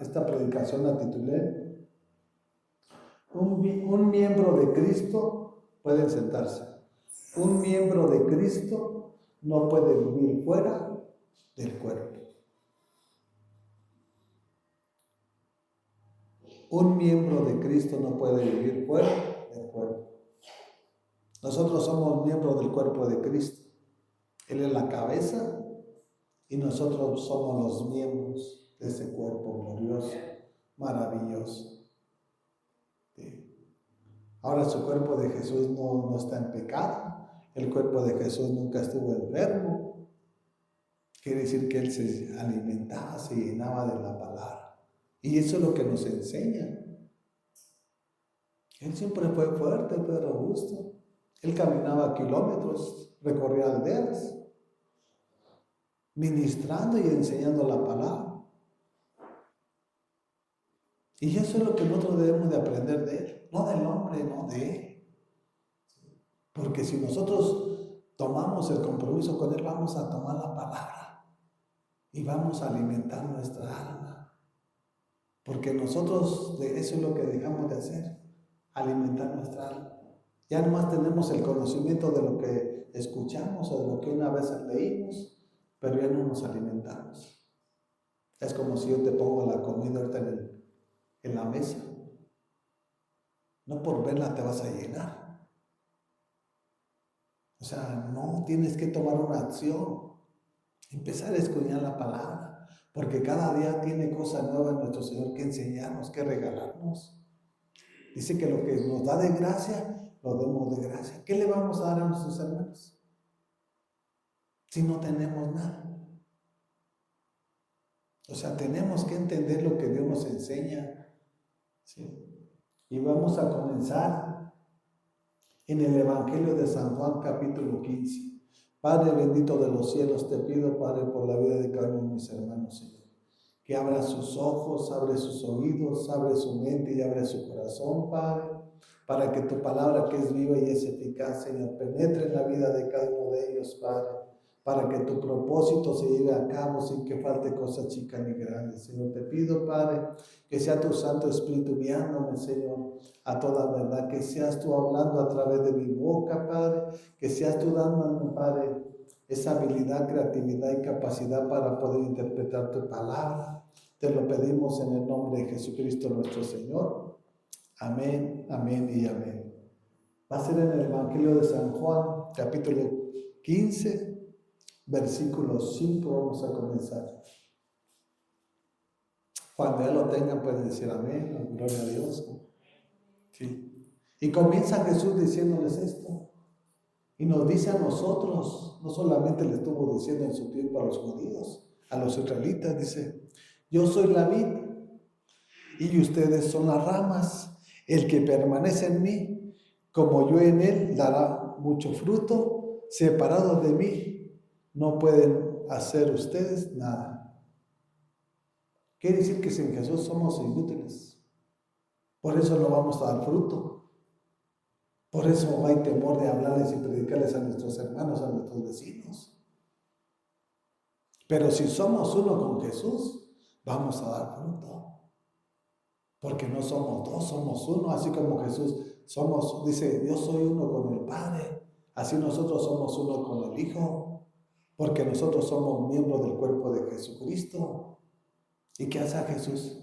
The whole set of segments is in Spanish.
Esta predicación la titulé un miembro de Cristo. Pueden sentarse. Un miembro de Cristo no puede vivir fuera del cuerpo. Un miembro de Cristo no puede vivir fuera del cuerpo. Nosotros somos miembros del cuerpo de Cristo. Él es la cabeza y nosotros somos los miembros de ese cuerpo glorioso, maravilloso. ¿Sí? Ahora su cuerpo de Jesús no está en pecado. El cuerpo de Jesús nunca estuvo enfermo. Quiere decir que Él se alimentaba, se llenaba de la palabra. Y eso es lo que nos enseña. Él siempre fue fuerte, fue robusto. Él caminaba kilómetros, recorría aldeas, ministrando y enseñando la palabra. Y eso es lo que nosotros debemos de aprender de Él. No del hombre, no de Él. Porque si nosotros tomamos el compromiso con Él, vamos a tomar la palabra y vamos a alimentar nuestra alma. Porque nosotros eso es lo que dejamos de hacer, alimentar nuestra alma. Ya nomás tenemos el conocimiento de lo que escuchamos o de lo que una vez leímos, pero ya no nos alimentamos. Es como si yo te pongo la comida ahorita en la mesa. No por verla te vas a llenar. O sea, no tienes que tomar una acción. Empezar a escudriñar la palabra. Porque cada día tiene cosas nuevas nuestro Señor que enseñarnos, que regalarnos. Dice que lo que nos da de gracia, lo demos de gracia. ¿Qué le vamos a dar a nuestros hermanos si no tenemos nada? O sea, tenemos que entender lo que Dios nos enseña. ¿Sí? Y vamos a comenzar en el Evangelio de San Juan, capítulo 15. Padre bendito de los cielos, te pido, Padre, por la vida de cada uno de mis hermanos, Señor, que abra sus ojos, abre sus oídos, abre su mente y abre su corazón, Padre, para que tu palabra, que es viva y es eficaz, Señor, penetre en la vida de cada uno de ellos, Padre, para que tu propósito se lleve a cabo sin que falte cosa chica ni grande. Señor, te pido, Padre, que sea tu Santo Espíritu guiándome, Señor, a toda verdad, que seas tú hablando a través de mi boca, Padre, que seas tú dándome, Padre, esa habilidad, creatividad y capacidad para poder interpretar tu palabra. Te lo pedimos en el nombre de Jesucristo nuestro Señor. Amén, amén y amén. Va a ser en el Evangelio de San Juan, capítulo 15, versículo 5, vamos a comenzar. Cuando ya lo tengan pueden decir amén, gloria a Dios. Sí. Y comienza Jesús diciéndoles esto. Y nos dice a nosotros, no solamente le estuvo diciendo en su tiempo a los judíos, a los israelitas, dice, yo soy la vid y ustedes son las ramas. El que permanece en mí, como yo en él, dará mucho fruto. Separados de mí, no pueden hacer ustedes nada. Quiere decir que sin Jesús somos inútiles. Por eso no vamos a dar fruto. Por eso hay temor de hablarles y predicarles a nuestros hermanos, a nuestros vecinos. Pero si somos uno con Jesús, vamos a dar fruto. Porque no somos dos, somos uno. Así como Jesús dice, yo soy uno con el Padre. Así nosotros somos uno con el Hijo. Porque nosotros somos miembros del cuerpo de Jesucristo. ¿Y qué hace Jesús?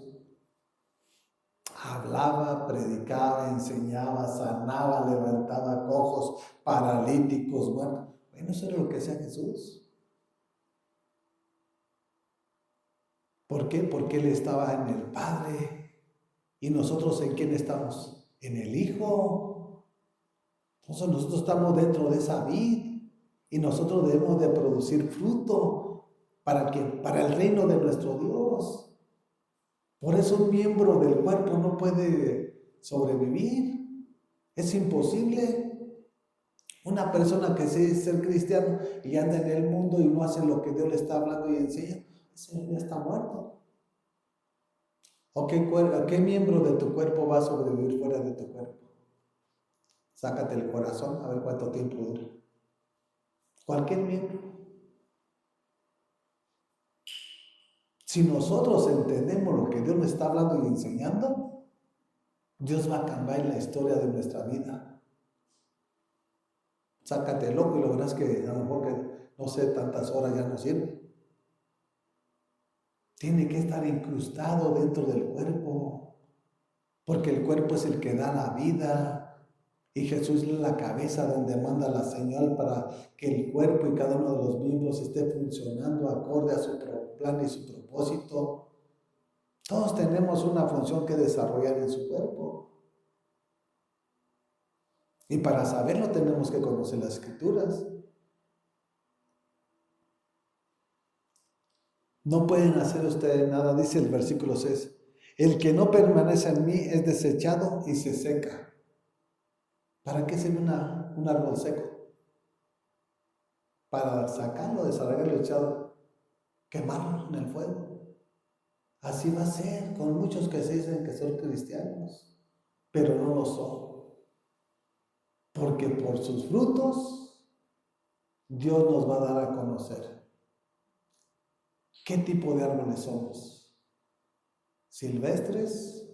Hablaba, predicaba, enseñaba, sanaba, levantaba cojos, paralíticos, muertos. Bueno, eso era lo que hacía Jesús. ¿Por qué? Porque Él estaba en el Padre. ¿Y nosotros en quién estamos? En el Hijo. Entonces nosotros estamos dentro de esa vid y nosotros debemos de producir fruto para el reino de nuestro Dios. Por eso un miembro del cuerpo no puede sobrevivir. Es imposible. Una persona que se dice ser cristiano y anda en el mundo y no hace lo que Dios le está hablando y enseña, ese ya está muerto. ¿O qué miembro de tu cuerpo va a sobrevivir fuera de tu cuerpo? Sácate el corazón a ver cuánto tiempo dura. Cualquier miembro. Si nosotros entendemos lo que Dios nos está hablando y enseñando, Dios va a cambiar la historia de nuestra vida. Sácate loco y lo verás que a lo mejor que no sé, tantas horas ya no sirve. Tiene que estar incrustado dentro del cuerpo, porque el cuerpo es el que da la vida. Y Jesús es la cabeza donde manda la señal para que el cuerpo y cada uno de los miembros esté funcionando acorde a su plan y su propósito. Todos tenemos una función que desarrollar en su cuerpo. Y para saberlo tenemos que conocer las Escrituras. No pueden hacer ustedes nada, dice el versículo 6. El que no permanece en mí es desechado y se seca. ¿Para qué sirve un árbol seco? Para sacarlo, desarrollarlo, echado, quemarlo en el fuego. Así va a ser con muchos que se dicen que son cristianos, pero no lo son. Porque por sus frutos Dios nos va a dar a conocer qué tipo de árboles somos. ¿Silvestres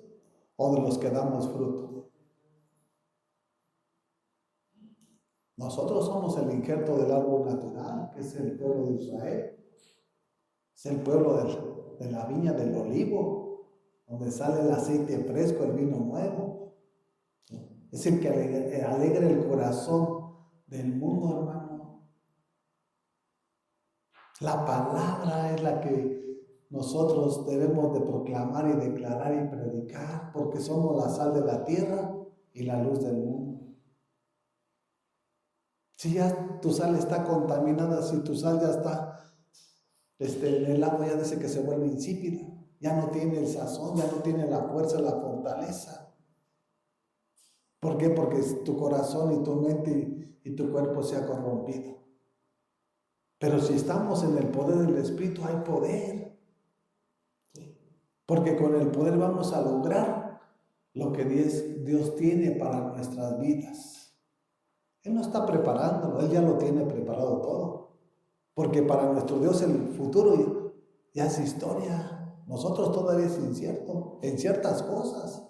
o de los que damos fruto? Nosotros somos el injerto del árbol natural, que es el pueblo de Israel. Es el pueblo de la viña del olivo, donde sale el aceite fresco, el vino nuevo. Es el que alegra el corazón del mundo, hermano. La palabra es la que nosotros debemos de proclamar y declarar y predicar, porque somos la sal de la tierra y la luz del mundo. Si ya tu sal está contaminada, si tu sal ya está en el agua, ya dice que se vuelve insípida, ya no tiene el sazón, ya no tiene la fuerza, la fortaleza. ¿Por qué? Porque tu corazón y tu mente y tu cuerpo se ha corrompido. Pero si estamos en el poder del Espíritu, hay poder. ¿Sí? Porque con el poder vamos a lograr lo que Dios tiene para nuestras vidas. Él no está preparándolo, Él ya lo tiene preparado todo. Porque para nuestro Dios el futuro ya es historia. Nosotros todavía es incierto en ciertas cosas.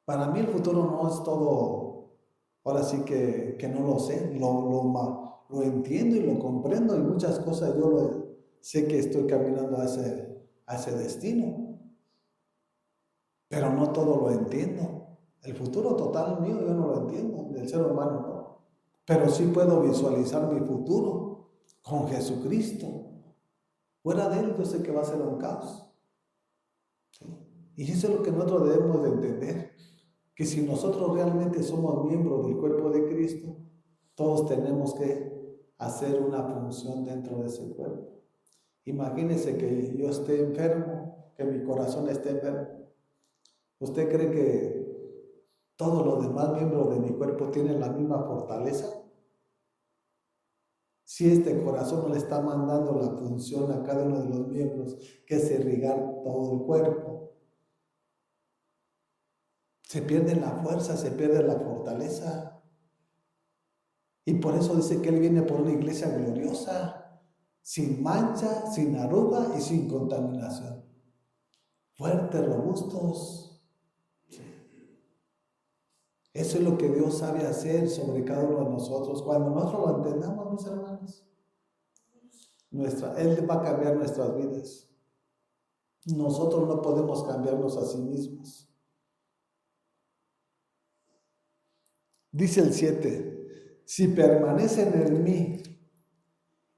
Para mí el futuro no es todo, ahora sí que no lo sé, lo entiendo y lo comprendo y muchas cosas yo sé que estoy caminando a ese destino. Pero no todo lo entiendo. El futuro total mío yo no lo entiendo, del ser humano no. Pero sí puedo visualizar mi futuro con Jesucristo. Fuera de Él yo sé que va a ser un caos. ¿Sí? Y eso es lo que nosotros debemos de entender. Que si nosotros realmente somos miembros del cuerpo de Cristo, todos tenemos que hacer una función dentro de ese cuerpo. Imagínense que yo esté enfermo, que mi corazón esté enfermo. ¿Usted cree que todos los demás miembros de mi cuerpo tienen la misma fortaleza? Si este corazón no le está mandando la función a cada uno de los miembros, que es irrigar todo el cuerpo, se pierde la fuerza, se pierde la fortaleza. Y por eso dice que Él viene por una iglesia gloriosa, sin mancha, sin arruga y sin contaminación. Fuertes, robustos. Eso es lo que Dios sabe hacer sobre cada uno de nosotros. Cuando nosotros lo entendamos, mis hermanos, Él va a cambiar nuestras vidas. Nosotros no podemos cambiarnos a sí mismos. Dice el 7, si permanecen en mí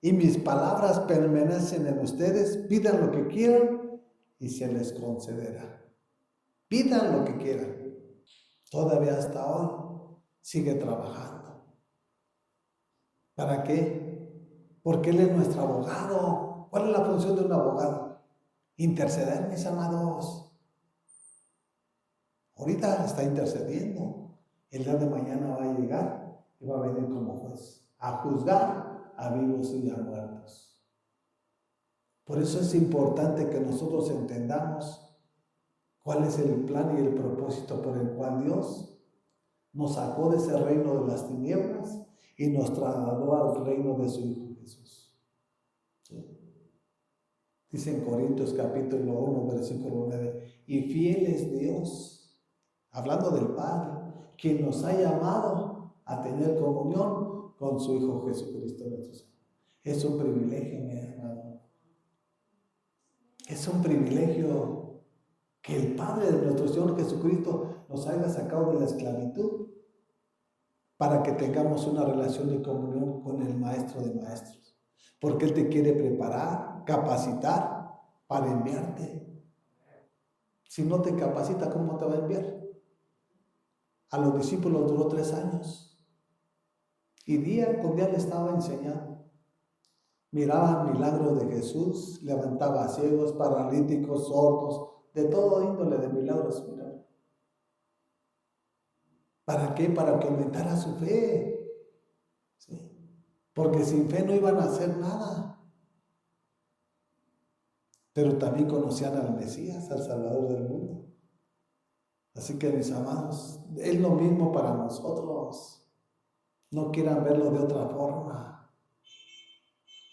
y mis palabras permanecen en ustedes, pidan lo que quieran y se les concederá. Pidan lo que quieran. Todavía hasta hoy sigue trabajando. ¿Para qué? Porque Él es nuestro abogado. ¿Cuál es la función de un abogado? Interceder, mis amados. Ahorita está intercediendo. El día de mañana va a llegar y va a venir como juez a juzgar a vivos y a muertos. Por eso es importante que nosotros entendamos cuál es el plan y el propósito por el cual Dios nos sacó de ese reino de las tinieblas y nos trasladó al reino de su Hijo Jesús. ¿Sí? Dice en Corintios capítulo 1, versículo 9, y fiel es Dios, hablando del Padre, quien nos ha llamado a tener comunión con su Hijo Jesucristo nuestro Señor. Es un privilegio, mi hermano. Es un privilegio que el Padre de nuestro Señor Jesucristo nos haya sacado de la esclavitud para que tengamos una relación de comunión con el Maestro de Maestros. Porque Él te quiere preparar, capacitar para enviarte. Si no te capacita, ¿cómo te va a enviar? A los discípulos duró 3 años. Y día con día le estaba enseñando. Miraban milagros de Jesús, levantaba a ciegos, paralíticos, sordos, de todo índole de milagros. Mira. ¿Para qué? Para que aumentara su fe. ¿Sí? Porque sin fe no iban a hacer nada. Pero también conocían al Mesías, al Salvador del mundo. Así que mis amados, es lo mismo para nosotros. No quieran verlo de otra forma.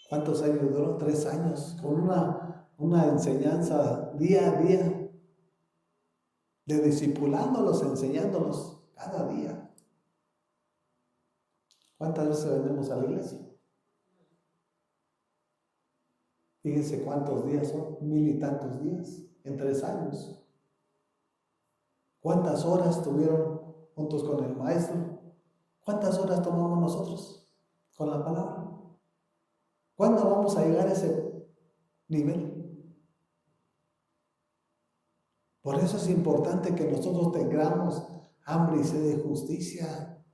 ¿Cuántos años duró? 3 años, con una enseñanza día a día, de discipulándolos, enseñándolos cada día. ¿Cuántas veces venimos a la iglesia? Fíjense cuántos días son, 1000 y tantos días, en 3 años. ¿Cuántas horas tuvieron juntos con el maestro? ¿Cuántas horas tomamos nosotros con la palabra? ¿Cuándo vamos a llegar a ese nivel? Por eso es importante que nosotros tengamos hambre y sed de justicia.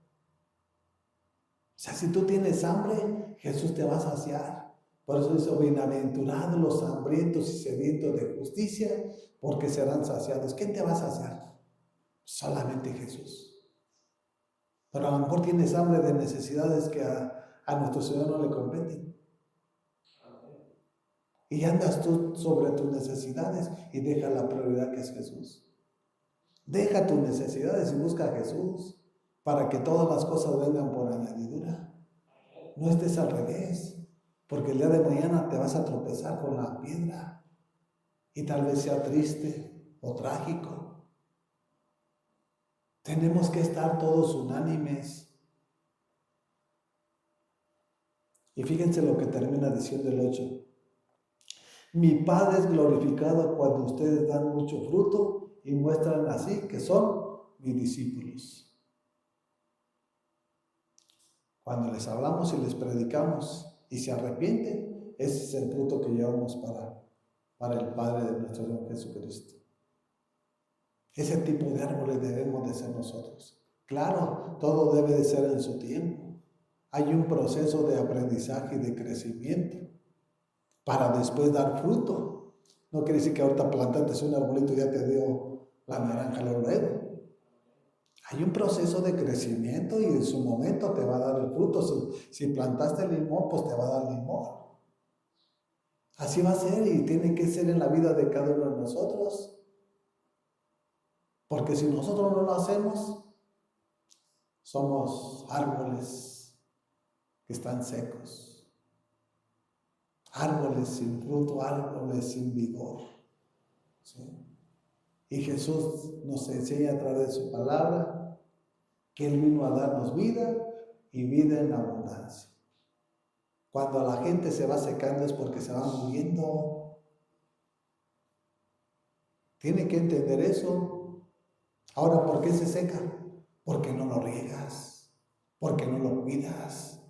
O sea, si tú tienes hambre, Jesús te va a saciar. Por eso dice, bienaventurados los hambrientos y sedientos de justicia, porque serán saciados. ¿Quién te va a saciar? Solamente Jesús. Pero a lo mejor tienes hambre de necesidades que a nuestro Señor no le competen. Y andas tú sobre tus necesidades y deja la prioridad que es Jesús. Deja tus necesidades y busca a Jesús para que todas las cosas vengan por añadidura. No estés al revés, porque el día de mañana te vas a tropezar con la piedra y tal vez sea triste o trágico. Tenemos que estar todos unánimes. Y fíjense lo que termina diciendo el 8. Mi Padre es glorificado cuando ustedes dan mucho fruto y muestran así que son mis discípulos. Cuando les hablamos y les predicamos y se arrepienten, ese es el fruto que llevamos para el Padre de nuestro Señor Jesucristo. Ese tipo de árboles debemos de ser nosotros. Claro, todo debe de ser en su tiempo. Hay un proceso de aprendizaje y de crecimiento para después dar fruto. No quiere decir que ahorita plantaste un arbolito y ya te dio la naranja luego. Hay un proceso de crecimiento y en su momento te va a dar el fruto. Si plantaste limón, pues te va a dar limón. Así va a ser y tiene que ser en la vida de cada uno de nosotros. Porque si nosotros no lo hacemos, somos árboles que están secos. Árboles sin fruto, árboles sin vigor. ¿Sí? Y Jesús nos enseña a través de su palabra que Él vino a darnos vida y vida en abundancia. Cuando la gente se va secando es porque se va muriendo. Tiene que entender eso. Ahora, ¿por qué se seca? Porque no lo riegas, porque no lo cuidas,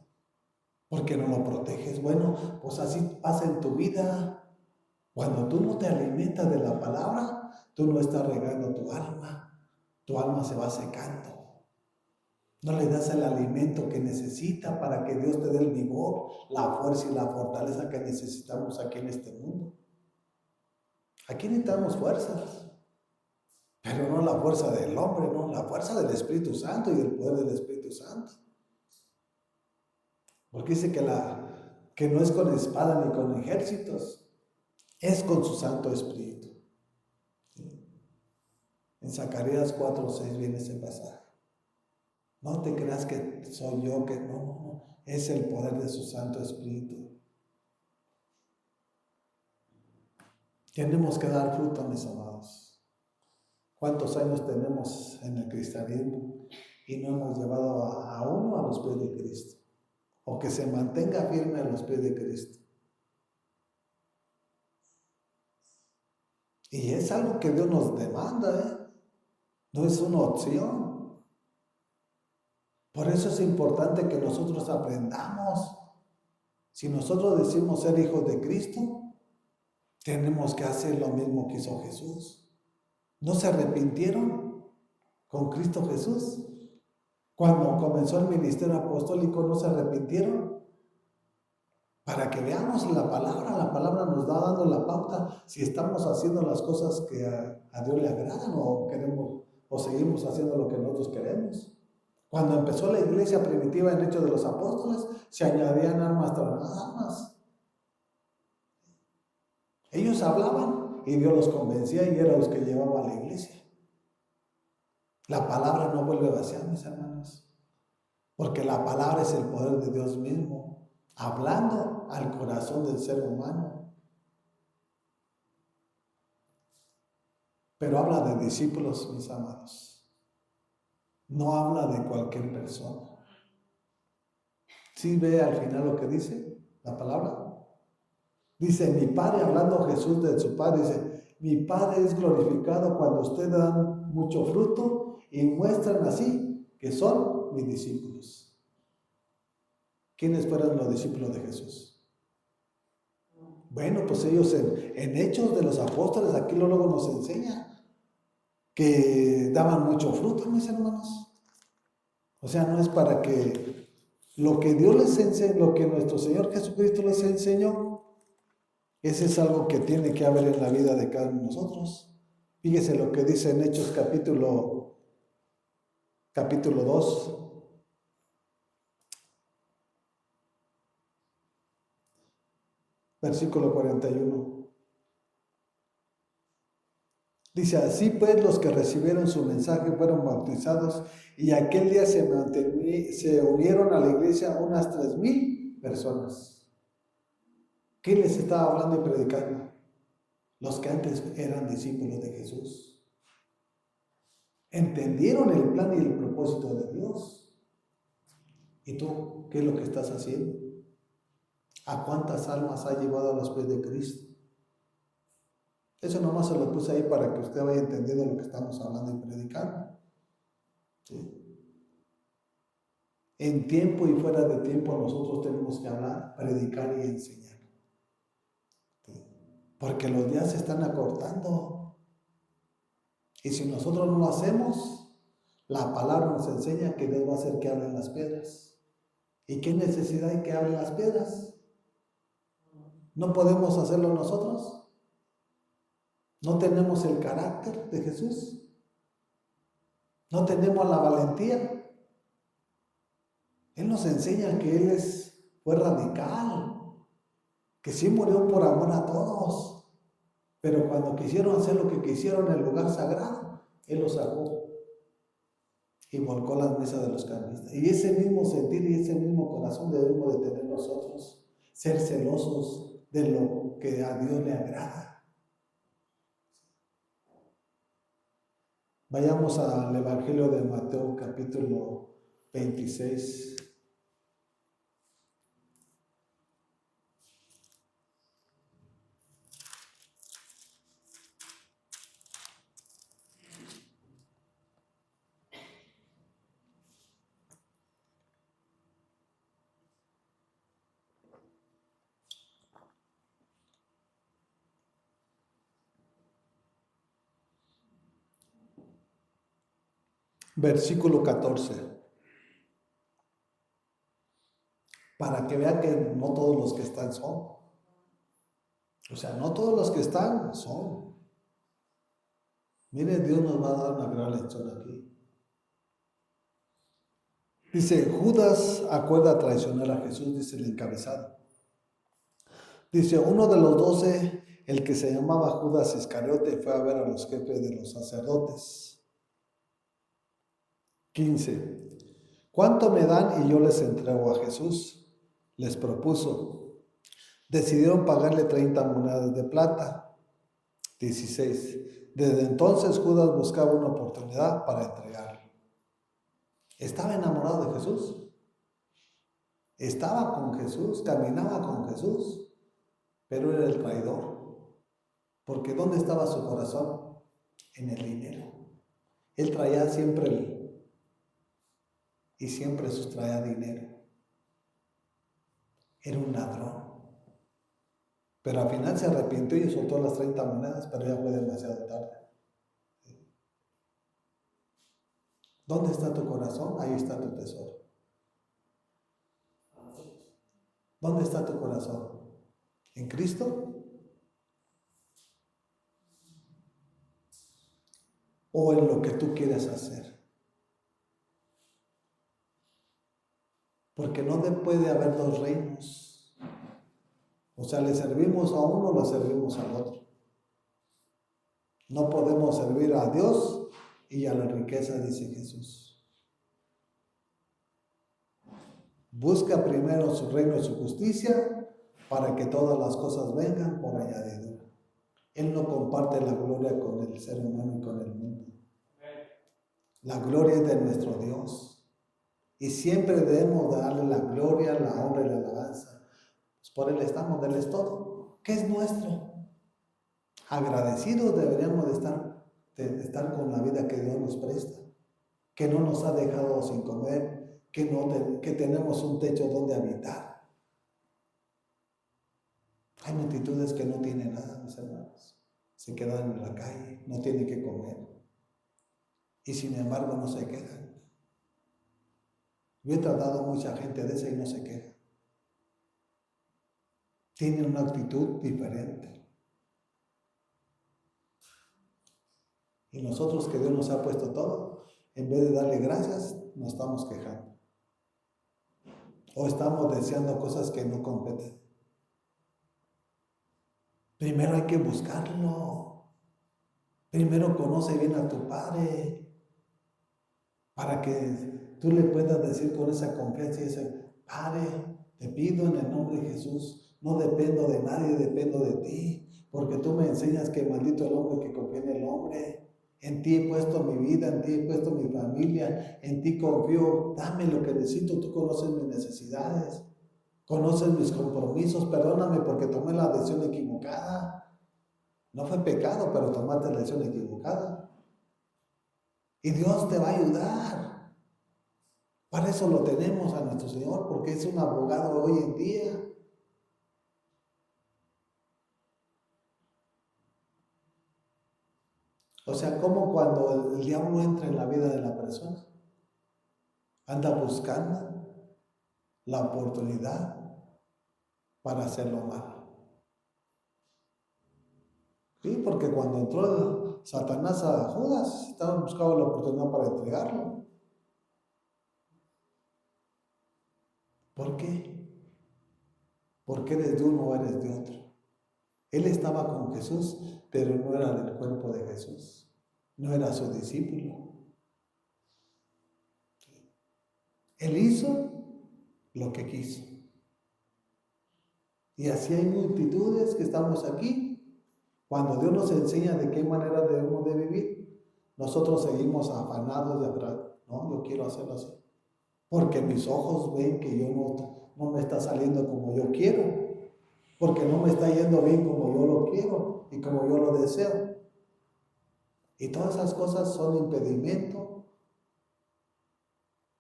porque no lo proteges. Bueno, pues así pasa en tu vida. Cuando tú no te alimentas de la palabra, tú no estás regando tu alma se va secando. No le das el alimento que necesita para que Dios te dé el vigor, la fuerza y la fortaleza que necesitamos aquí en este mundo. Aquí necesitamos fuerzas, pero no la fuerza del hombre, no, la fuerza del Espíritu Santo y el poder del Espíritu Santo. Porque dice que no es con espada ni con ejércitos, es con su Santo Espíritu. En Zacarías 4:6 viene ese pasaje. No te creas que soy yo, que no. Es el poder de su Santo Espíritu. Tenemos que dar fruto, mis amados. ¿Cuántos años tenemos en el cristianismo y no hemos llevado a uno a los pies de Cristo? O que se mantenga firme a los pies de Cristo. Y es algo que Dios nos demanda, no es una opción. Por eso es importante que nosotros aprendamos. Si nosotros decimos ser hijos de Cristo, tenemos que hacer lo mismo que hizo Jesús. ¿No se arrepintieron con Cristo Jesús? Cuando comenzó el ministerio apostólico, ¿no se arrepintieron? Para que veamos la palabra nos da dando la pauta si estamos haciendo las cosas que a Dios le agradan o queremos o seguimos haciendo lo que nosotros queremos. Cuando empezó la iglesia primitiva en Hechos de los Apóstoles, se añadían armas tras armas. Ellos hablaban y Dios los convencía y eran los que llevaban a la iglesia. La palabra no vuelve vacía, mis hermanos, porque la palabra es el poder de Dios mismo, hablando al corazón del ser humano. Pero habla de discípulos, mis amados. No habla de cualquier persona. ¿Sí ve al final lo que dice la palabra? Dice, mi Padre, hablando Jesús de su Padre, dice, mi Padre es glorificado cuando ustedes dan mucho fruto y muestran así que son mis discípulos. ¿Quiénes fueron los discípulos de Jesús? Bueno, pues ellos en Hechos de los Apóstoles, aquí luego nos enseña que daban mucho fruto, mis hermanos. O sea, no es para que lo que Dios les enseñe, lo que nuestro Señor Jesucristo les enseñó, ese es algo que tiene que haber en la vida de cada uno de nosotros. Fíjese lo que dice en Hechos capítulo 2. Versículo 41. Dice, así pues los que recibieron su mensaje fueron bautizados y aquel día se unieron a la iglesia unas 3,000 personas. ¿Quién les estaba hablando y predicando? Los que antes eran discípulos de Jesús. Entendieron el plan y el propósito de Dios. ¿Y tú qué es lo que estás haciendo? ¿A cuántas almas ha llevado a los pies de Cristo? Eso nomás se lo puse ahí para que usted vaya entendiendo lo que estamos hablando y predicando. ¿Sí? En tiempo y fuera de tiempo nosotros tenemos que hablar, predicar y enseñar. ¿Sí? Porque los días se están acortando. Y si nosotros no lo hacemos, la palabra nos enseña que Dios va a hacer que hablen las piedras. ¿Y qué necesidad hay que hablen las piedras? ¿No podemos hacerlo nosotros? ¿No tenemos el carácter de Jesús? ¿No tenemos la valentía? Él nos enseña que Él fue radical, que sí murió por amor a todos, pero cuando quisieron hacer lo que quisieron en el lugar sagrado, Él los sacó y volcó las mesas de los cambistas. Y ese mismo sentir y ese mismo corazón debemos de tener nosotros, ser celosos de lo que a Dios le agrada. Vayamos al Evangelio de Mateo, capítulo 26. Versículo 14. Para que vean que no todos los que están son. O sea, no todos los que están son. Mire, Dios nos va a dar una gran lección aquí. Dice, Judas acuerda traicionar a Jesús, dice el encabezado. Dice, uno de los 12, el que se llamaba Judas Iscariote, fue a ver a los jefes de los sacerdotes. 15. ¿Cuánto me dan y yo les entrego a Jesús? Les propuso. Decidieron pagarle 30 monedas de plata. 16. Desde entonces Judas buscaba una oportunidad para entregarlo. Estaba enamorado de Jesús. Estaba con Jesús, caminaba con Jesús, pero era el traidor. Porque ¿dónde estaba su corazón? En el dinero. Él traía siempre y siempre sustraía dinero. Era un ladrón. Pero al final se arrepintió y soltó las 30 monedas, pero ya fue demasiado tarde. ¿Dónde está tu corazón? Ahí está tu tesoro. ¿Dónde está tu corazón? ¿En Cristo? ¿O en lo que tú quieres hacer? Porque no puede haber dos reinos. O sea, le servimos a uno o le servimos al otro. No podemos servir a Dios y a la riqueza, dice Jesús. Busca primero su reino y su justicia para que todas las cosas vengan por añadidura. Él no comparte la gloria con el ser humano y con el mundo. La gloria es de nuestro Dios. Y siempre debemos darle la gloria, la honra y la alabanza. Pues por Él estamos, de Él es todo. ¿Qué es nuestro? Agradecidos deberíamos de estar con la vida que Dios nos presta, que no nos ha dejado sin comer, que tenemos un techo donde habitar. Hay multitudes que no tienen nada, mis hermanos. Se quedan en la calle, no tienen que comer. Y sin embargo no se quejan. Yo he tratado a mucha gente de esa y no se queja. Tienen una actitud diferente. Y nosotros, que Dios nos ha puesto todo, en vez de darle gracias, nos estamos quejando. O estamos deseando cosas que no competen. Primero hay que buscarlo. Primero conoce bien a tu Padre, para que tú le puedas decir con esa confianza y ese: Padre, te pido en el nombre de Jesús, no dependo de nadie, dependo de ti, porque tú me enseñas que maldito el hombre que confía en el hombre. En ti he puesto mi vida, en ti he puesto mi familia, en ti confío, dame lo que necesito, tú conoces mis necesidades, conoces mis compromisos, perdóname porque tomé la decisión equivocada. No fue pecado, pero tomaste la decisión equivocada. Y Dios te va a ayudar. Para eso lo tenemos a nuestro Señor, porque es un abogado hoy en día. O sea, como cuando el diablo entra en la vida de la persona, anda buscando la oportunidad para hacerlo mal. Sí, porque cuando entró Satanás a Judas, estaban buscando la oportunidad para entregarlo. ¿Por qué? Porque eres de uno o eres de otro. Él estaba con Jesús, pero no era del cuerpo de Jesús. No era su discípulo. Él hizo lo que quiso. Y así hay multitudes que estamos aquí. Cuando Dios nos enseña de qué manera debemos de vivir, nosotros seguimos afanados de atrás. No, yo quiero hacerlo así. Porque mis ojos ven que yo no me está saliendo como yo quiero. Porque no me está yendo bien como yo lo quiero y como yo lo deseo. Y todas esas cosas son impedimento,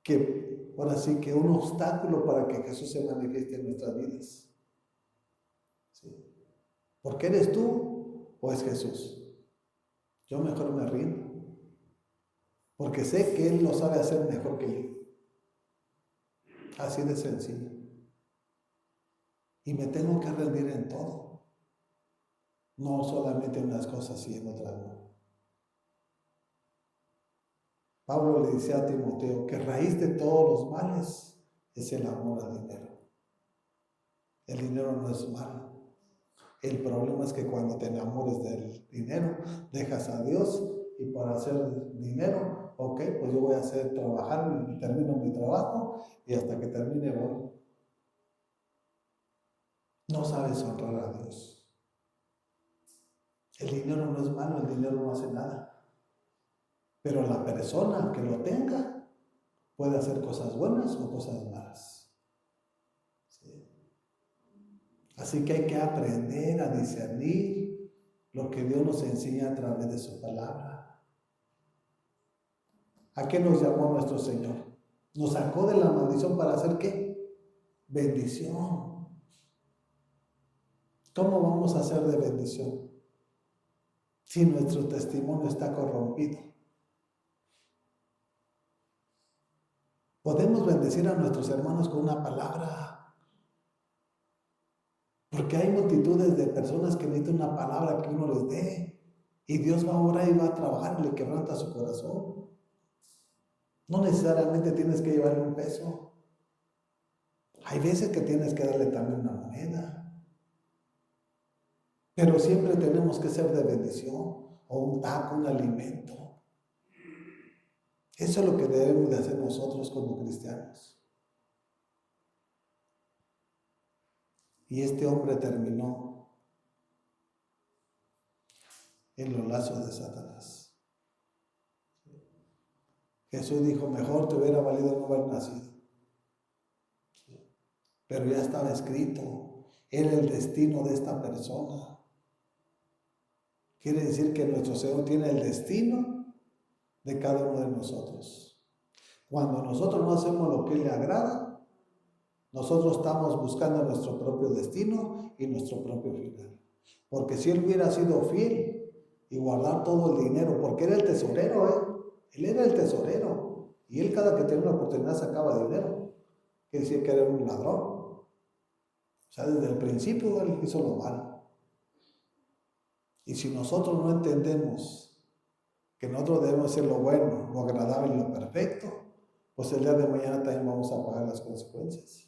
que ahora sí que un obstáculo para que Jesús se manifieste en nuestras vidas. ¿Sí? ¿Porque eres tú o es Jesús? Yo mejor me rindo, porque sé que Él lo sabe hacer mejor que yo. Así de sencillo. Y me tengo que rendir en todo. No solamente en unas cosas y en otras no. Pablo le decía a Timoteo que raíz de todos los males es el amor al dinero. El dinero no es malo. El problema es que cuando te enamores del dinero, dejas a Dios y para hacer dinero, ok, pues yo voy a trabajar y termino mi trabajo y hasta que termine voy. No sabes honrar a Dios. El dinero no es malo, el dinero no hace nada. Pero la persona que lo tenga puede hacer cosas buenas o cosas malas. ¿Sí? Así que hay que aprender a discernir lo que Dios nos enseña a través de su palabra. ¿A qué nos llamó nuestro Señor? Nos sacó de la maldición para hacer ¿qué? Bendición. ¿Cómo vamos a ser de bendición si nuestro testimonio está corrompido? Podemos bendecir a nuestros hermanos con una palabra, porque hay multitudes de personas que necesitan una palabra que uno les dé, y Dios va a orar y va a trabajar y le quebranta su corazón. No necesariamente tienes que llevarle un peso. Hay veces que tienes que darle también una moneda. Pero siempre tenemos que ser de bendición, o un taco, un alimento. Eso es lo que debemos de hacer nosotros como cristianos. Y este hombre terminó en los lazos de Satanás. Jesús dijo, mejor te hubiera valido no haber nacido. Pero ya estaba escrito, era el destino de esta persona. Quiere decir que nuestro Señor tiene el destino de cada uno de nosotros. Cuando nosotros no hacemos lo que le agrada, nosotros estamos buscando nuestro propio destino y nuestro propio final. Porque si él hubiera sido fiel y guardar todo el dinero, porque era el tesorero, él era el tesorero, y él cada que tenía una oportunidad sacaba dinero, que decía que era un ladrón. O sea, desde el principio él hizo lo malo. Y si nosotros no entendemos que nosotros debemos hacer lo bueno, lo agradable y lo perfecto, pues el día de mañana también vamos a pagar las consecuencias.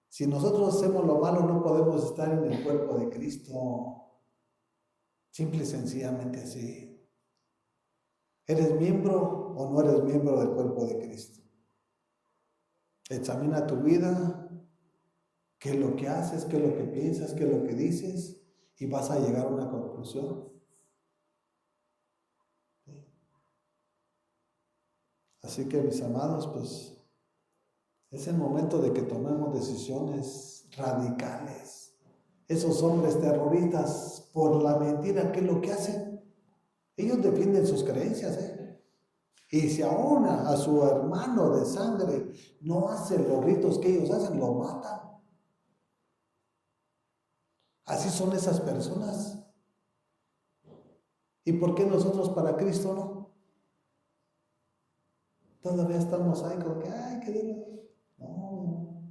Si nosotros hacemos lo malo, no podemos estar en el cuerpo de Cristo. Simple y sencillamente así. ¿Eres miembro o no eres miembro del cuerpo de Cristo? Examina tu vida, qué es lo que haces, qué es lo que piensas, qué es lo que dices, y vas a llegar a una conclusión. Así que, mis amados, pues es el momento de que tomemos decisiones radicales. Esos hombres terroristas, por la mentira, ¿qué es lo que hacen? Ellos defienden sus creencias, Y si aún a su hermano de sangre no hace los ritos que ellos hacen, lo matan. Así son esas personas. ¿Y por qué nosotros para Cristo no? Todavía estamos ahí como que, ay, qué duro. No.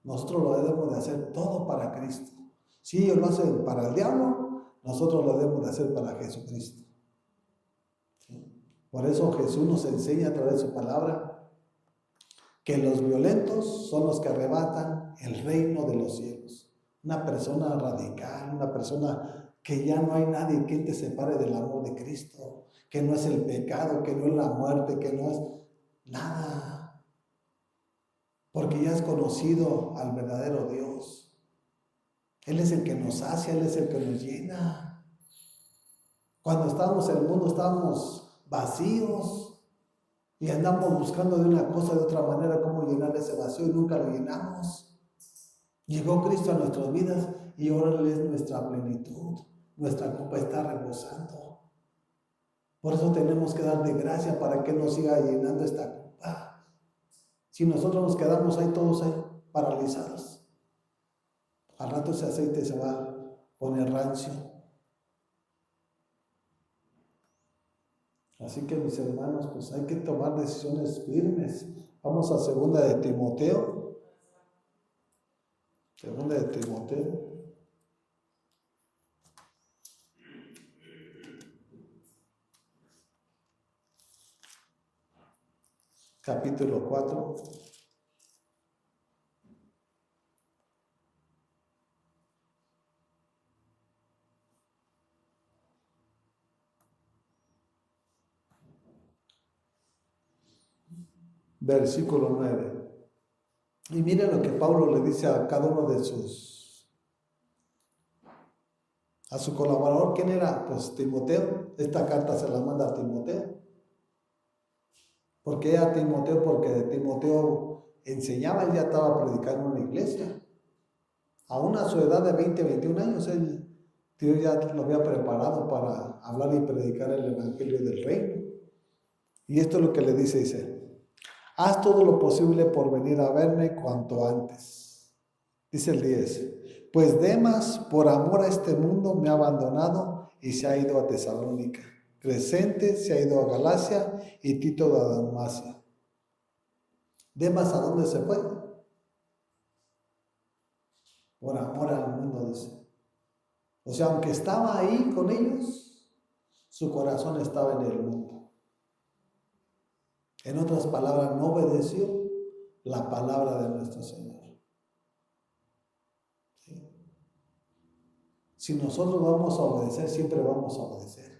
Nosotros lo debemos de hacer todo para Cristo. Si ellos lo hacen para el diablo, nosotros lo debemos de hacer para Jesucristo. ¿Sí? Por eso Jesús nos enseña a través de su palabra que los violentos son los que arrebatan el reino de los cielos. Una persona radical, una persona que ya no hay nadie que te separe del amor de Cristo, que no es el pecado, que no es la muerte, que no es nada. Porque ya has conocido al verdadero Dios. Él es el que nos sacia, Él es el que nos llena. Cuando estábamos en el mundo estábamos vacíos y andamos buscando de una cosa, de otra manera, cómo llenar ese vacío y nunca lo llenamos. Llegó Cristo a nuestras vidas y ahora Él es nuestra plenitud. Nuestra copa está rebosando. Por eso tenemos que darle gracias para que nos siga llenando esta copa. Si nosotros nos quedamos ahí todos ahí paralizados, al rato ese aceite se va a poner rancio. Así que, mis hermanos, pues hay que tomar decisiones firmes. Vamos a 2 de Timoteo. 2 de Timoteo. Capítulo 4. Versículo 9. Y mira lo que Pablo le dice a cada uno de sus A su colaborador, ¿quién era? Pues Timoteo. Esta carta se la manda a Timoteo. ¿Por qué a Timoteo? Porque Timoteo enseñaba, él ya estaba predicando en una iglesia. Aún a su edad de 20, 21 años, Dios ya lo había preparado para hablar y predicar el evangelio del reino. Y esto es lo que le dice, haz todo lo posible por venir a verme cuanto antes. Dice el 10, pues Demas, por amor a este mundo, me ha abandonado y se ha ido a Tesalónica. Crescente se ha ido a Galacia y Tito a Dalmacia. ¿Demas a dónde se fue? Por amor al mundo, dice. O sea, aunque estaba ahí con ellos, su corazón estaba en el mundo. En otras palabras, no obedeció la palabra de nuestro Señor. ¿Sí? Si nosotros vamos a obedecer, siempre vamos a obedecer.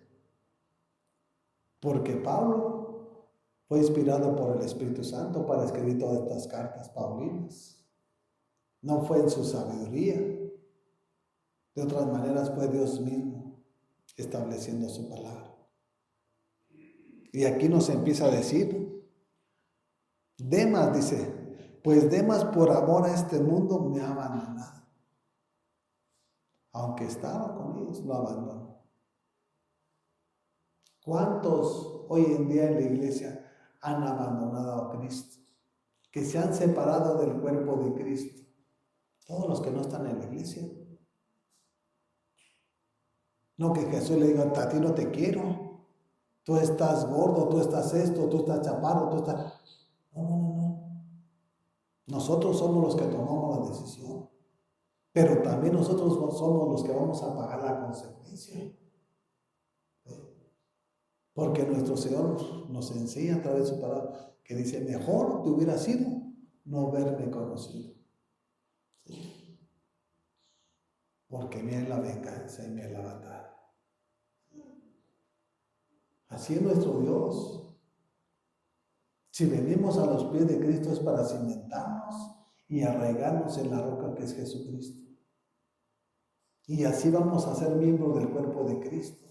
Porque Pablo fue inspirado por el Espíritu Santo para escribir todas estas cartas paulinas. No fue en su sabiduría. De otras maneras fue Dios mismo estableciendo su palabra. Y aquí nos empieza a decir, Demas dice, pues Demas por amor a este mundo me ha abandonado. Aunque estaba con ellos, lo abandonó. ¿Cuántos hoy en día en la iglesia han abandonado a Cristo? Que se han separado del cuerpo de Cristo. Todos los que no están en la iglesia. No que Jesús le diga, a ti no te quiero. Tú estás gordo, tú estás esto, tú estás chaparro, tú estás... No. Nosotros somos los que tomamos la decisión. Pero también nosotros somos los que vamos a pagar la consecuencia. Porque nuestro Señor nos enseña a través de su palabra que dice, mejor te hubiera sido no haberme conocido. ¿Sí? Porque viene la venganza y viene la batalla. Así es nuestro Dios. Si venimos a los pies de Cristo es para cimentarnos y arraigarnos en la roca que es Jesucristo. Y así vamos a ser miembros del cuerpo de Cristo.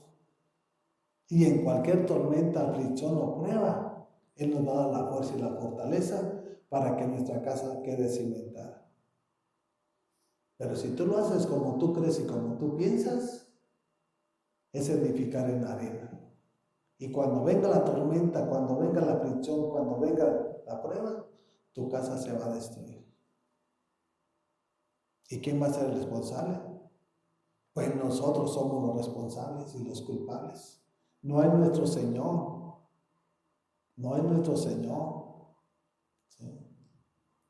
Y en cualquier tormenta, aflicción o prueba, Él nos va a dar la fuerza y la fortaleza para que nuestra casa quede cimentada. Pero si tú lo haces como tú crees y como tú piensas, es edificar en arena. Y cuando venga la tormenta, cuando venga la aflicción, cuando venga la prueba, tu casa se va a destruir. ¿Y quién va a ser el responsable? Pues nosotros somos los responsables y los culpables. No es nuestro Señor. No es nuestro Señor. ¿Sí?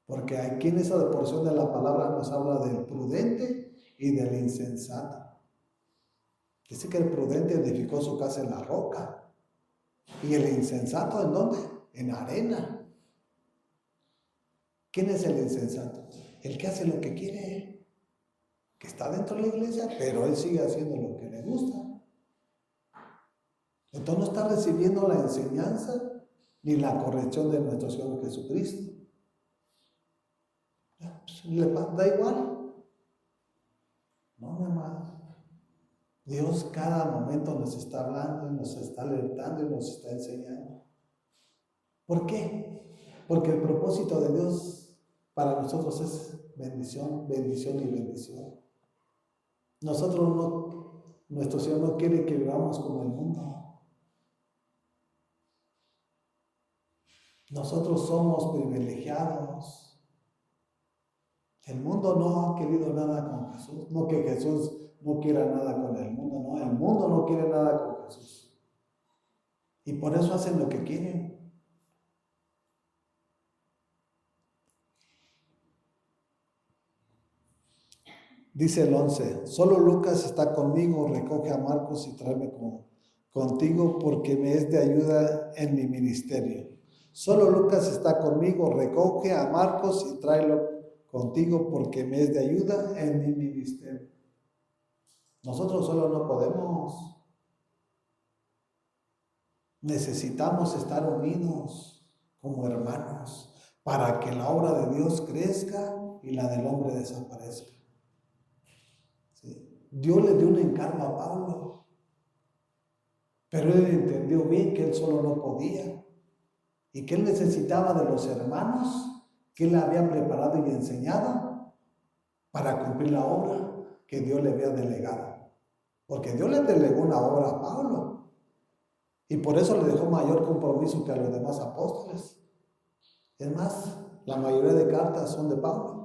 Porque aquí en esa porción de la palabra nos habla del prudente y del insensato. Dice que el prudente edificó su casa en la roca. ¿Y el insensato en dónde? En arena. ¿Quién es el insensato? El que hace lo que quiere. Que está dentro de la iglesia, pero él sigue haciendo lo que le gusta. Entonces no está recibiendo la enseñanza ni la corrección de nuestro Señor Jesucristo. Pues, le da igual. No, mi amado. Dios cada momento nos está hablando y nos está alertando y nos está enseñando. ¿Por qué? Porque el propósito de Dios para nosotros es bendición, bendición y bendición. Nuestro Señor no quiere que vivamos como el mundo. Nosotros somos privilegiados. El mundo no ha querido nada con Jesús. No que Jesús no quiera nada con el mundo, no. El mundo no quiere nada con Jesús. Y por eso hacen lo que quieren. Dice el 11, solo Lucas está conmigo, recoge a Marcos y tráeme contigo porque me es de ayuda en mi ministerio. Solo Lucas está conmigo, recoge a Marcos y tráelo contigo porque me es de ayuda en mi ministerio. Nosotros solo no podemos. Necesitamos estar unidos como hermanos para que la obra de Dios crezca y la del hombre desaparezca. ¿Sí? Dios le dio un encargo a Pablo, pero él entendió bien que él solo no podía y que él necesitaba de los hermanos que él había preparado y enseñado para cumplir la obra que Dios le había delegado. Porque Dios le delegó una obra a Pablo y por eso le dejó mayor compromiso que a los demás apóstoles. Es más, la mayoría de cartas son de Pablo.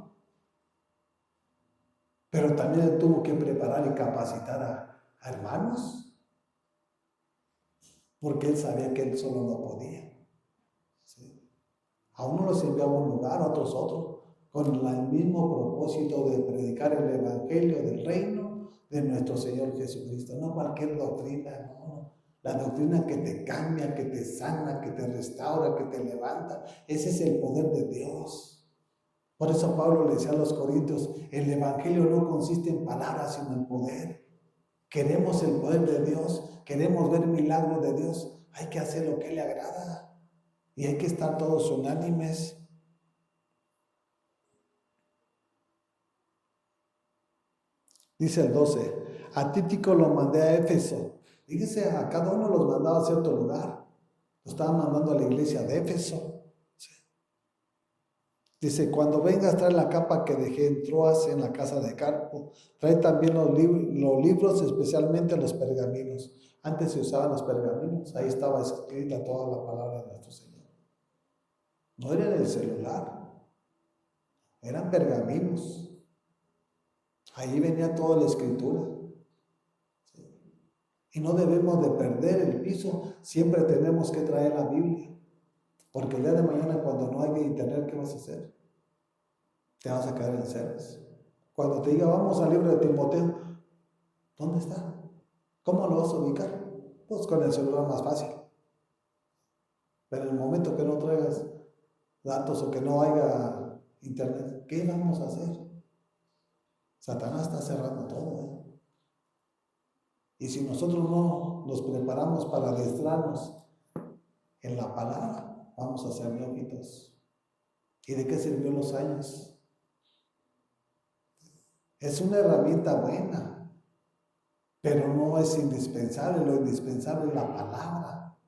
Pero también él tuvo que preparar y capacitar a hermanos, porque él sabía que él solo no podía. ¿Sí? A unos los enviaba a un lugar, a otros otro, con el mismo propósito de predicar el evangelio del reino de nuestro Señor Jesucristo. No cualquier doctrina, no. La doctrina que te cambia, que te sana, que te restaura, que te levanta. Ese es el poder de Dios. Por eso Pablo le decía a los corintios, el evangelio no consiste en palabras, sino en poder. Queremos el poder de Dios, queremos ver milagros de Dios. Hay que hacer lo que le agrada y hay que estar todos unánimes. Dice el 12, a Tíquico lo mandé a Éfeso. Fíjese, a cada uno los mandaba a cierto lugar. Lo estaban mandando a la iglesia de Éfeso. Dice, cuando vengas trae la capa que dejé en Troas en la casa de Carpo. Trae también los libros, especialmente los pergaminos. Antes se usaban los pergaminos, ahí estaba escrita toda la palabra de nuestro Señor. No era en el celular, eran pergaminos. Ahí venía toda la escritura. ¿Sí? Y no debemos de perder el piso, siempre tenemos que traer la Biblia. Porque el día de mañana cuando no haya internet, ¿qué vas a hacer? Te vas a caer en ceros. Cuando te diga, vamos al libro de Timoteo, ¿dónde está? ¿Cómo lo vas a ubicar? Pues con el celular más fácil. Pero en el momento que no traigas datos o que no haya internet, ¿qué vamos a hacer? Satanás está cerrando todo. Y si nosotros no nos preparamos para adestrarnos en la palabra, vamos a ser neófitos. ¿Y de qué sirvió los años? Es una herramienta buena, pero no es indispensable. Lo indispensable es la palabra.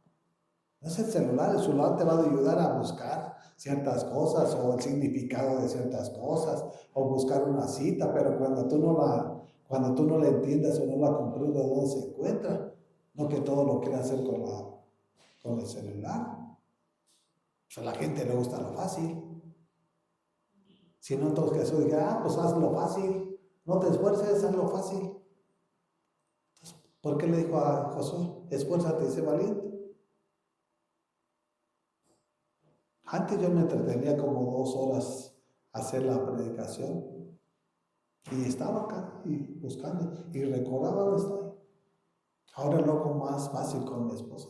No es el celular te va a ayudar a buscar ciertas cosas o el significado de ciertas cosas o buscar una cita, pero cuando tú no la entiendas o no la comprendas dónde se encuentra, no que todo lo quiera hacer con el celular. A la gente le gusta lo fácil. Si no, entonces Jesús diga, pues haz lo fácil, no te esfuerces, haz lo fácil. Entonces, ¿por qué le dijo a Josué, esfuérzate y sé valiente? Antes yo me entretenía como 2 horas a hacer la predicación y estaba acá y buscando y recordaba dónde estoy. Ahora lo hago más fácil con mi esposa.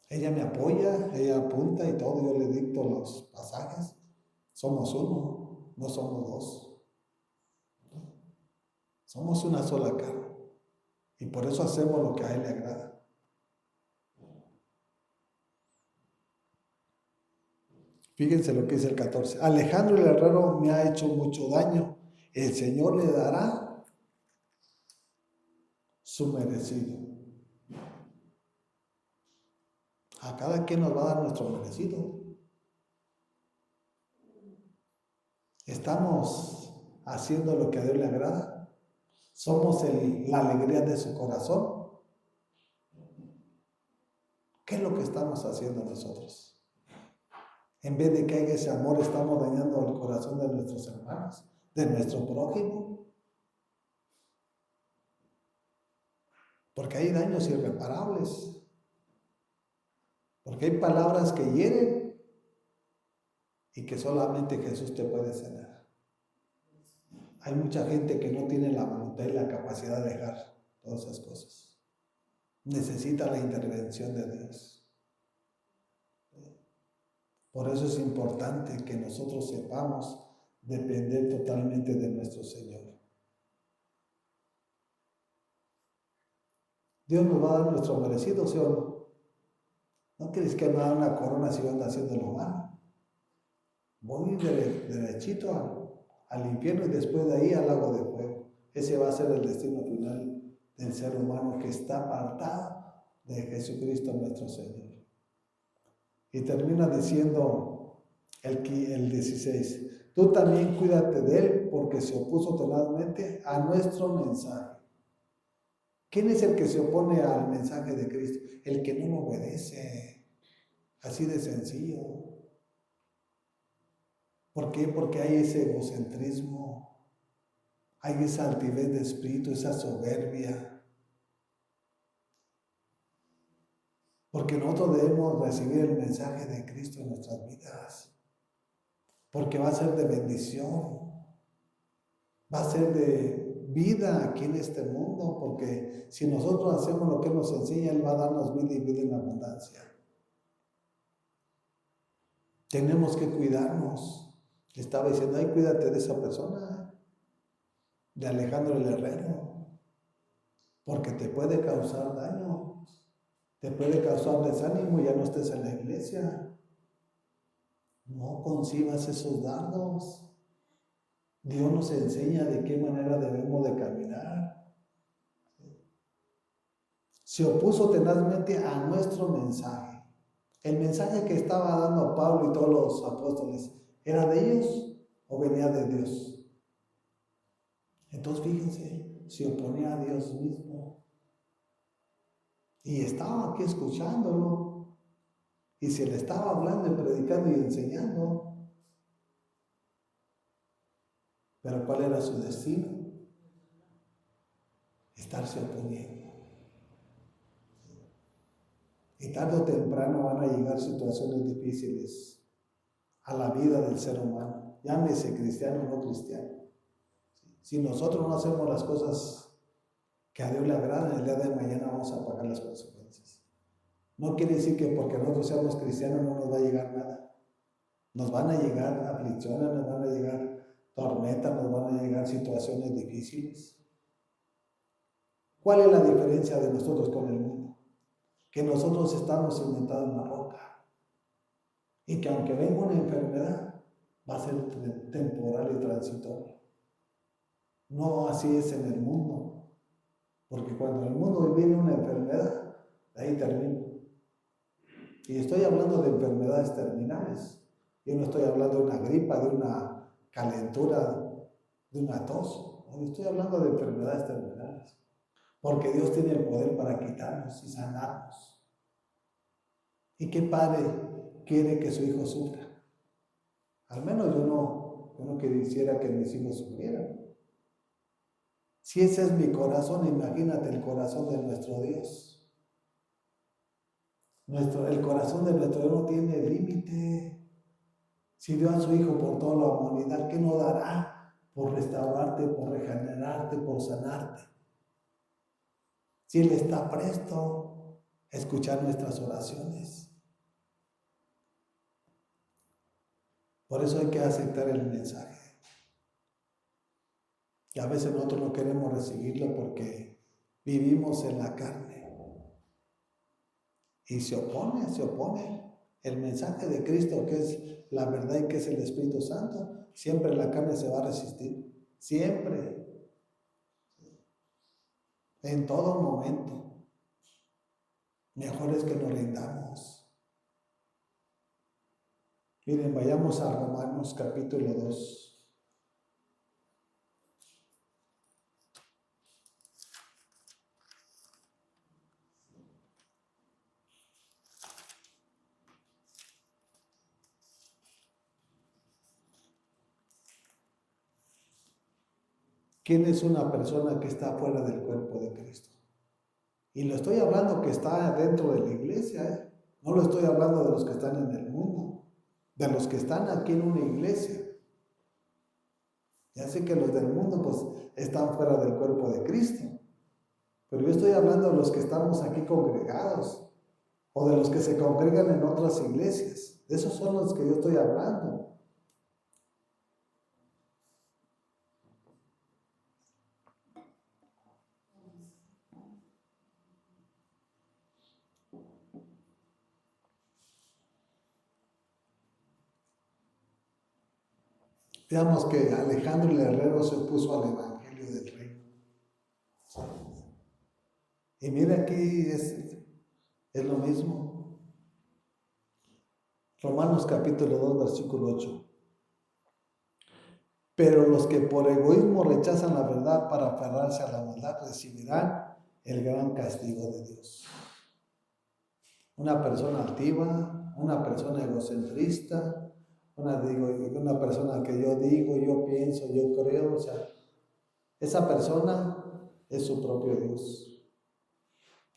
Ella me apoya, ella apunta y todo, yo le dicto los pasajes. Somos uno, no somos 2. Somos una sola carne. Y por eso hacemos lo que a él le agrada. Fíjense lo que dice el 14. Alejandro el herrero me ha hecho mucho daño. El Señor le dará su merecido. A cada quien nos va a dar nuestro merecido. Estamos haciendo lo que a Dios le agrada. Somos la alegría de su corazón. ¿Qué es lo que estamos haciendo nosotros? En vez de que haya ese amor, estamos dañando el corazón de nuestros hermanos, de nuestro prójimo. Porque hay daños irreparables. Porque hay palabras que hieren y que solamente Jesús te puede sanar. Hay mucha gente que no tiene la voluntad y la capacidad de dejar todas esas cosas. Necesita la intervención de Dios. Por eso es importante que nosotros sepamos depender totalmente de nuestro Señor. Dios nos va a dar nuestro merecido, ¿sí o no? ¿No crees que me va a dar una corona si yo ando haciendo lo malo? Voy derechito al infierno y después de ahí al lago de fuego. Ese va a ser el destino final del ser humano que está apartado de Jesucristo nuestro Señor. Y termina diciendo el 16, tú también cuídate de él porque se opuso tenazmente a nuestro mensaje. ¿Quién es el que se opone al mensaje de Cristo? El que no lo obedece. Así de sencillo. ¿Por qué? Porque hay ese egocentrismo, hay esa altivez de espíritu, esa soberbia. Porque nosotros debemos recibir el mensaje de Cristo en nuestras vidas. Porque va a ser de bendición, va a ser de vida aquí en este mundo. Porque si nosotros hacemos lo que Él nos enseña, Él va a darnos vida y vida en abundancia. Tenemos que cuidarnos. Estaba diciendo, ay, cuídate de esa persona, de Alejandro el Herrero, porque te puede causar daño, te puede causar desánimo y ya no estés en la iglesia. No concibas esos dardos. Dios nos enseña de qué manera debemos de caminar. Se opuso tenazmente a nuestro mensaje. El mensaje que estaba dando Pablo y todos los apóstoles, ¿era de ellos o venía de Dios? Entonces fíjense, se oponía a Dios mismo. Y estaba aquí escuchándolo. Y se le estaba hablando y predicando y enseñando. Pero ¿cuál era su destino? Estarse oponiendo. Y tarde o temprano van a llegar situaciones difíciles a la vida del ser humano. Llámese cristiano o no cristiano. Si nosotros no hacemos las cosas que a Dios le agradan, el día de mañana vamos a pagar las consecuencias. No quiere decir que porque nosotros seamos cristianos no nos va a llegar nada. Nos van a llegar aflicciones, nos van a llegar tormentas, nos van a llegar situaciones difíciles. ¿Cuál es la diferencia de nosotros con el mundo? Que nosotros estamos cimentados en la roca. Y que aunque venga una enfermedad, va a ser temporal y transitoria. No así es en el mundo. Porque cuando en el mundo viene una enfermedad, ahí termina. Y estoy hablando de enfermedades terminales. Yo no estoy hablando de una gripa, de una calentura, de una tos. No, estoy hablando de enfermedades terminales. Porque Dios tiene el poder para quitarnos y sanarnos. ¿Y qué padre quiere que su hijo sufra? Al menos yo no quisiera que mis hijos sufrieran. Si ese es mi corazón, imagínate el corazón de nuestro Dios. El corazón de nuestro Dios no tiene límite. Si dio a su Hijo por toda la humanidad, ¿qué no dará por restaurarte, por regenerarte, por sanarte? Si Él está presto a escuchar nuestras oraciones. Por eso hay que aceptar el mensaje. Y a veces nosotros no queremos recibirlo porque vivimos en la carne. Y se opone. El mensaje de Cristo, que es la verdad y que es el Espíritu Santo, siempre la carne se va a resistir. Siempre. En todo momento. Mejor es que nos rindamos. Miren, vayamos a Romanos capítulo 2. ¿Quién es una persona que está fuera del cuerpo de Cristo? Y lo estoy hablando que está dentro de la iglesia, ¿eh? No lo estoy hablando de los que están en el mundo, de los que están aquí en una iglesia. Ya sé que los del mundo pues están fuera del cuerpo de Cristo, pero yo estoy hablando de los que estamos aquí congregados o de los que se congregan en otras iglesias. De esos son los que yo estoy hablando. Digamos que Alejandro el Herrero se opuso al Evangelio del Reino. Y mira aquí es lo mismo. Romanos capítulo 2, versículo 8. Pero los que por egoísmo rechazan la verdad para aferrarse a la maldad recibirán el gran castigo de Dios. Una persona altiva, una persona egocentrista, una persona que yo digo, yo pienso, yo creo, o sea, esa persona es su propio Dios.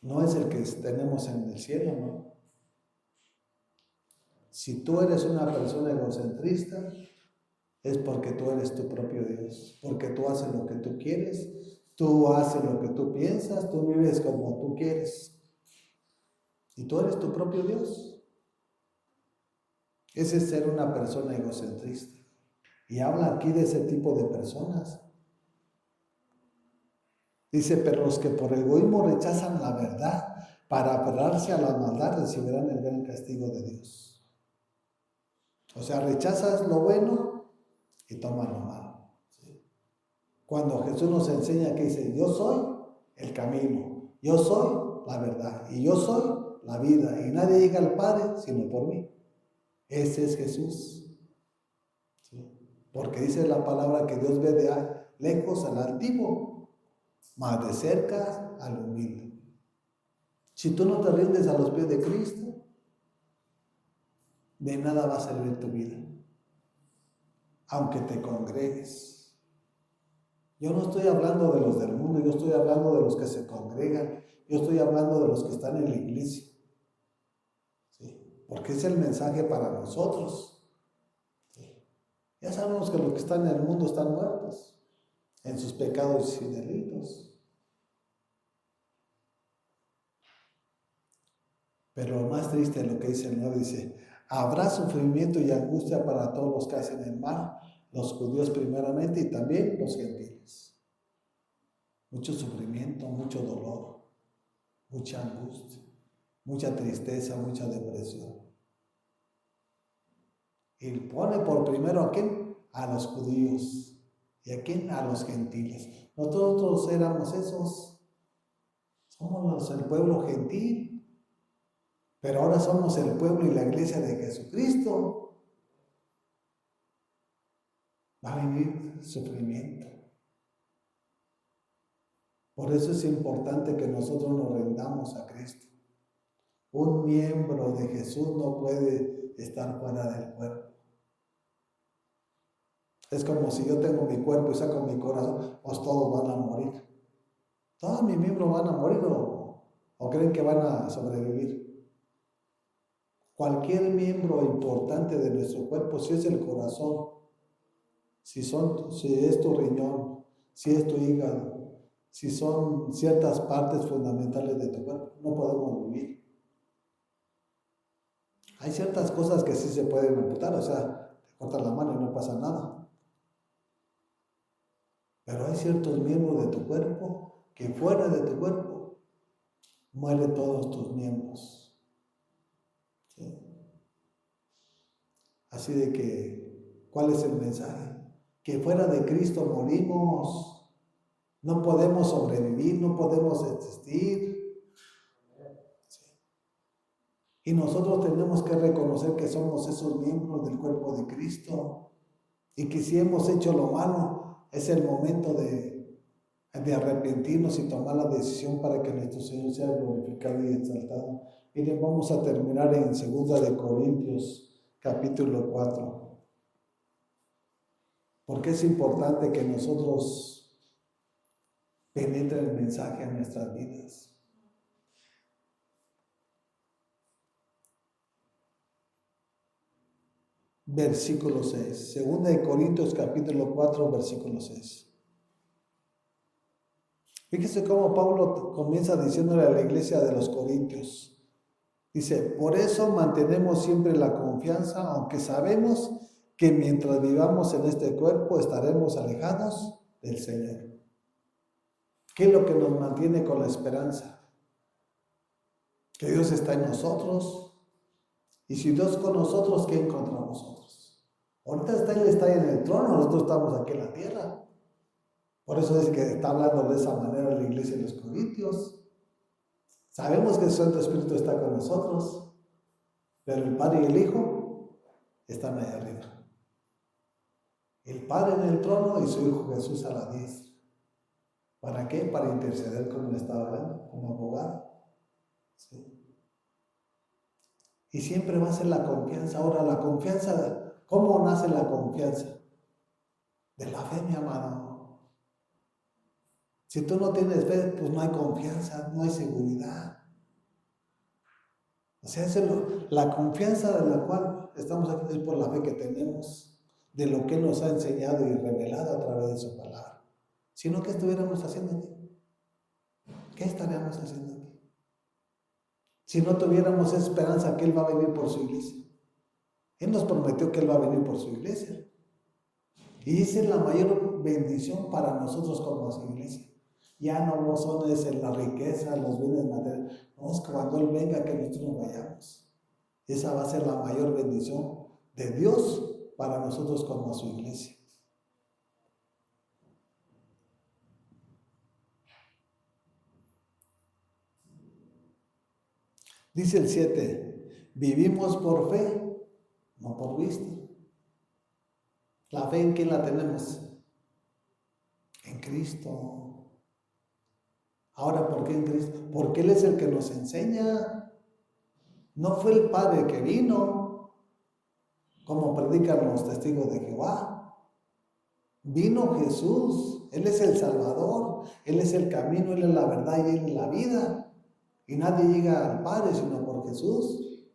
No es el que tenemos en el cielo, ¿no? Si tú eres una persona egocentrista, es porque tú eres tu propio Dios, porque tú haces lo que tú quieres, tú haces lo que tú piensas, tú vives como tú quieres. Y tú eres tu propio Dios. Ese es ser una persona egocentrista. Y habla aquí de ese tipo de personas. Dice, pero los que por egoísmo rechazan la verdad para aferrarse a la maldad recibirán el gran castigo de Dios. O sea, rechazas lo bueno y tomas lo malo. ¿Sí? Cuando Jesús nos enseña que dice, yo soy el camino, yo soy la verdad y yo soy la vida y nadie llega al Padre sino por mí. Ese es Jesús. ¿Sí? Porque dice la palabra que Dios ve de lejos al altivo, más de cerca al humilde. Si tú no te rindes a los pies de Cristo, de nada va a servir tu vida, aunque te congregues. Yo no estoy hablando de los del mundo, yo estoy hablando de los que se congregan, yo estoy hablando de los que están en la iglesia. ¿Sí? Porque es el mensaje para nosotros. ¿Sí? Ya sabemos que los que están en el mundo están muertos en sus pecados y delitos. Pero lo más triste es lo que dice el 9, dice, habrá sufrimiento y angustia para todos los que hacen el mal, los judíos primeramente y también los gentiles. Mucho sufrimiento, mucho dolor, mucha angustia, mucha tristeza, mucha depresión. Y pone por primero a quién, a los judíos, y a quién, a los gentiles. Nosotros éramos esos, somos el pueblo gentil. Pero ahora somos el pueblo y la iglesia de Jesucristo. Va a venir sufrimiento. Por eso es importante que nosotros nos rendamos a Cristo. Un miembro de Jesús no puede estar fuera del cuerpo. Es como si yo tengo mi cuerpo y saco mi corazón, pues todos van a morir. Todos mis miembros van a morir o creen que van a sobrevivir. Cualquier miembro importante de nuestro cuerpo, si es el corazón, si es tu riñón, si es tu hígado, si son ciertas partes fundamentales de tu cuerpo, no podemos vivir. Hay ciertas cosas que sí se pueden amputar, o sea, te cortas la mano y no pasa nada. Pero hay ciertos miembros de tu cuerpo que fuera de tu cuerpo mueren todos tus miembros. ¿Sí? Así de que, ¿cuál es el mensaje? Que fuera de Cristo morimos, no podemos sobrevivir, no podemos existir. ¿Sí? Y nosotros tenemos que reconocer que somos esos miembros del cuerpo de Cristo y que si hemos hecho lo malo, es el momento de arrepentirnos y tomar la decisión para que nuestro Señor sea glorificado y exaltado. Miren, vamos a terminar en 2 de Corintios capítulo 4. Porque es importante que nosotros penetre el mensaje a nuestras vidas. Versículo 6. 2 de Corintios capítulo 4, versículo 6. Fíjese cómo Pablo comienza diciéndole a la iglesia de los Corintios. Dice, por eso mantenemos siempre la confianza, aunque sabemos que mientras vivamos en este cuerpo estaremos alejados del Señor. ¿Qué es lo que nos mantiene con la esperanza? Que Dios está en nosotros. Y si Dios con nosotros, ¿quién contra nosotros? Ahorita Él está ahí en el trono, nosotros estamos aquí en la tierra. Por eso es que está hablando de esa manera la iglesia de los Corintios. Sabemos que el Santo Espíritu está con nosotros, pero el Padre y el Hijo están ahí arriba. El Padre en el trono y su Hijo Jesús a la diestra. ¿Para qué? Para interceder, como le estaba hablando, como abogado. ¿Sí? Y siempre va a ser la confianza. Ahora, la confianza, ¿cómo nace la confianza? De la fe, mi amado. Si tú no tienes fe, pues no hay confianza, no hay seguridad. O sea, la confianza de la cual estamos aquí es por la fe que tenemos, de lo que nos ha enseñado y revelado a través de su palabra. Si no, ¿qué estuviéramos haciendo aquí? ¿Qué estaríamos haciendo aquí? Si no tuviéramos esperanza que Él va a venir por su iglesia. Él nos prometió que Él va a venir por su iglesia. Y esa es la mayor bendición para nosotros como su iglesia. Ya no son la riqueza, los bienes materiales. No, es que cuando Él venga, que nosotros nos vayamos. Esa va a ser la mayor bendición de Dios para nosotros como su iglesia. Dice el 7, vivimos por fe, no por vista. ¿La fe en quién la tenemos? En Cristo. Ahora, ¿por qué en Cristo? Porque Él es el que nos enseña. No fue el Padre que vino, como predican los testigos de Jehová. Vino Jesús. Él es el Salvador. Él es el camino, Él es la verdad y Él es la vida. Y nadie llega al Padre sino por Jesús.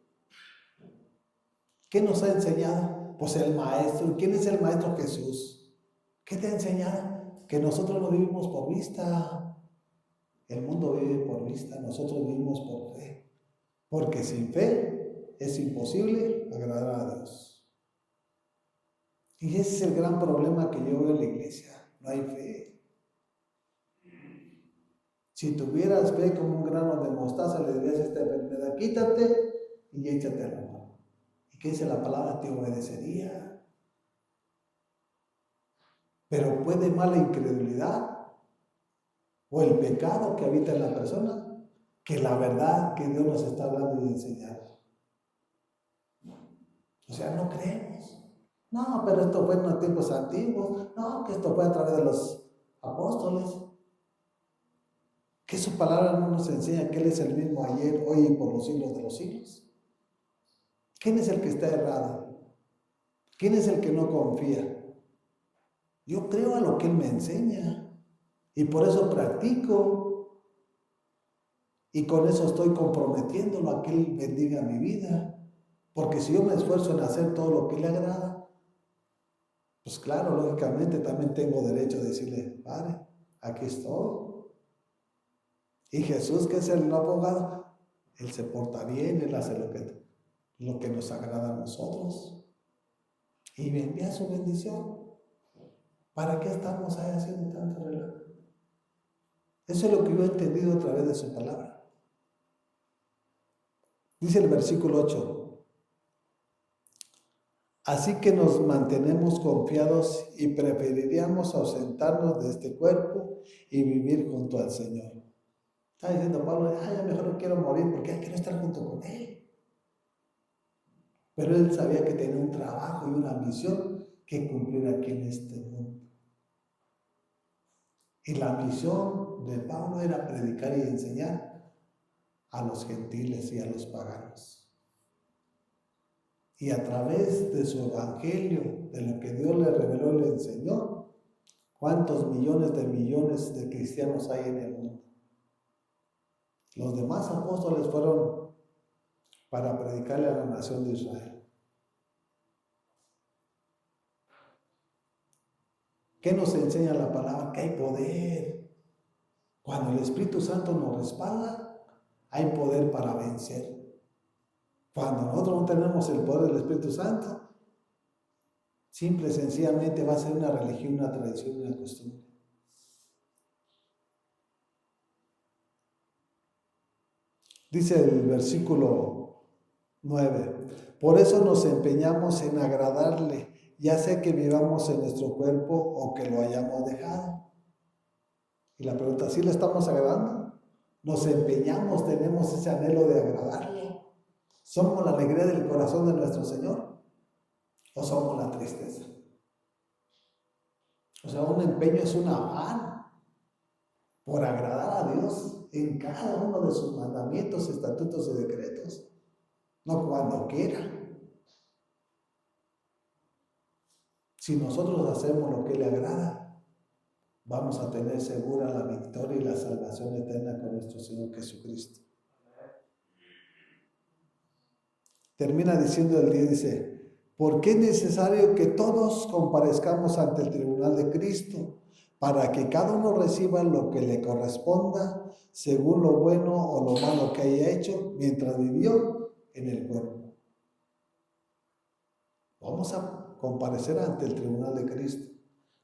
¿Qué nos ha enseñado? Pues el Maestro. ¿Quién es el Maestro? Jesús. ¿Qué te ha enseñado? Que nosotros no vivimos por vista. El mundo vive por vista, nosotros vivimos por fe. Porque sin fe es imposible agradar a Dios. Y ese es el gran problema que yo veo en la iglesia. No hay fe. Si tuvieras fe como un grano de mostaza, le dirías a esta enfermedad, quítate y échate al agua. ¿Y qué dice la palabra? Te obedecería. Pero puede más la incredulidad o el pecado que habita en la persona que la verdad que Dios nos está hablando y enseñando. O sea, no creemos. No, pero esto fue en los tiempos antiguos. No, que esto fue a través de los apóstoles. Que su palabra no nos enseña que Él es el mismo ayer, hoy y por los siglos de los siglos. ¿Quién es el que está errado? ¿Quién es el que no confía? Yo creo a lo que Él me enseña y por eso practico y con eso estoy comprometiéndolo a que Él bendiga mi vida. Porque si yo me esfuerzo en hacer todo lo que le agrada, pues claro, lógicamente también tengo derecho a decirle, Padre, aquí estoy. Y Jesús, que es el abogado, Él se porta bien, Él hace lo que nos agrada a nosotros. Y me envía su bendición. ¿Para qué estamos ahí haciendo tanto relajo? Eso es lo que yo he entendido a través de su palabra. Dice el versículo 8. Así que nos mantenemos confiados y preferiríamos ausentarnos de este cuerpo y vivir junto al Señor. Está diciendo Pablo, ya mejor no quiero morir porque quiero estar junto con Él. Pero él sabía que tenía un trabajo y una misión que cumplir aquí en este mundo. Y la misión de Pablo era predicar y enseñar a los gentiles y a los paganos. Y a través de su evangelio, de lo que Dios le reveló y le enseñó, ¿cuántos millones de cristianos hay en el mundo? Los demás apóstoles fueron para predicarle a la nación de Israel. ¿Qué nos enseña la palabra? Que hay poder. Cuando el Espíritu Santo nos respalda, hay poder para vencer. Cuando nosotros no tenemos el poder del Espíritu Santo, simple y sencillamente va a ser una religión, una tradición, una costumbre. Dice el versículo 9, por eso nos empeñamos en agradarle ya sea que vivamos en nuestro cuerpo o que lo hayamos dejado. Y la pregunta, ¿sí le estamos agradando? ¿Nos empeñamos, tenemos ese anhelo de agradarle? ¿Somos la alegría del corazón de nuestro Señor? ¿O somos la tristeza? O sea, un empeño es un afán por agradar a Dios en cada uno de sus mandamientos, estatutos y decretos. No cuando quiera. Si nosotros hacemos lo que le agrada, vamos a tener segura la victoria y la salvación eterna con nuestro Señor Jesucristo. Termina diciendo el 10, dice, porque es necesario que todos comparezcamos ante el tribunal de Cristo, para que cada uno reciba lo que le corresponda, según lo bueno o lo malo que haya hecho mientras vivió en el cuerpo. Vamos a comparecer ante el tribunal de Cristo.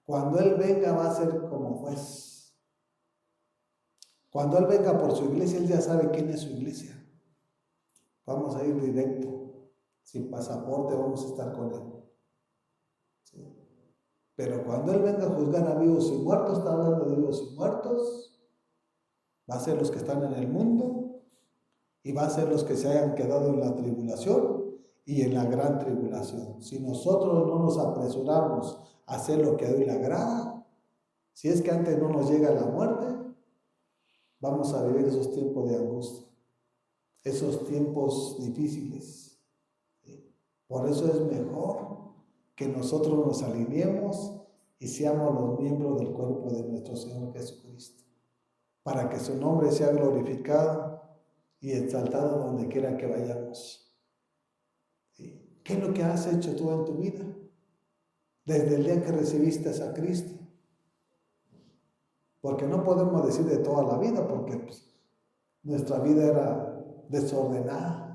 Cuando Él venga va a ser como juez. Cuando Él venga por su iglesia, Él ya sabe quién es su iglesia. Vamos a ir directo. Sin pasaporte vamos a estar con Él. ¿Sí? Pero cuando Él venga a juzgar a vivos y muertos, está hablando de vivos y muertos, va a ser los que están en el mundo y va a ser los que se hayan quedado en la tribulación y en la gran tribulación. Si nosotros no nos apresuramos a hacer lo que a Dios le agrada, si es que antes no nos llega la muerte, vamos a vivir esos tiempos de angustia, esos tiempos difíciles. Por eso es mejor que nosotros nos alineemos y seamos los miembros del cuerpo de nuestro Señor Jesucristo, para que su nombre sea glorificado y exaltado donde quiera que vayamos. ¿Sí? ¿Qué es lo que has hecho tú en tu vida? Desde el día que recibiste a Cristo. Porque no podemos decir de toda la vida, porque nuestra vida era desordenada.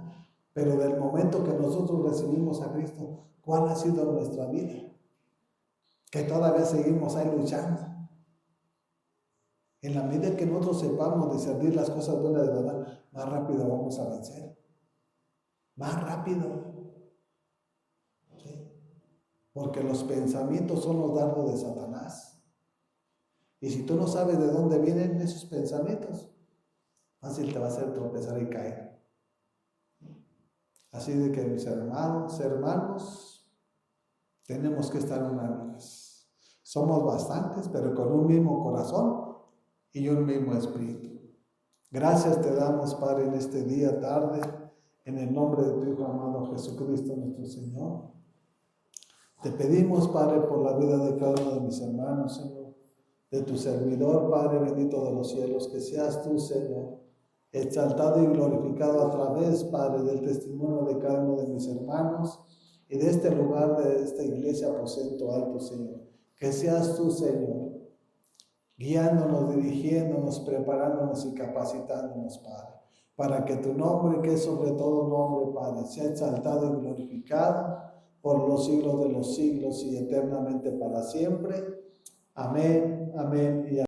Pero del momento que nosotros recibimos a Cristo, ¿cuál ha sido nuestra vida? Que todavía seguimos ahí luchando. En la medida que nosotros sepamos discernir las cosas buenas de verdad, más rápido vamos a vencer. Más rápido. ¿Sí? Porque los pensamientos son los dardos de Satanás. Y si tú no sabes de dónde vienen esos pensamientos, fácil te va a hacer tropezar y caer. Así de que mis hermanos, tenemos que estar unánimes. Somos bastantes, pero con un mismo corazón y un mismo espíritu. Gracias te damos, Padre, en este día, tarde, en el nombre de tu Hijo amado Jesucristo, nuestro Señor. Te pedimos, Padre, por la vida de cada uno de mis hermanos, Señor, de tu servidor, Padre bendito de los cielos, que seas tú, Señor, exaltado y glorificado a través, Padre, del testimonio de cada uno de mis hermanos y de este lugar, de esta iglesia aposento alto, Señor. Que seas tú, Señor, guiándonos, dirigiéndonos, preparándonos y capacitándonos, Padre, para que tu nombre, que es sobre todo nombre, Padre, sea exaltado y glorificado por los siglos de los siglos y eternamente para siempre. Amén, amén y amén.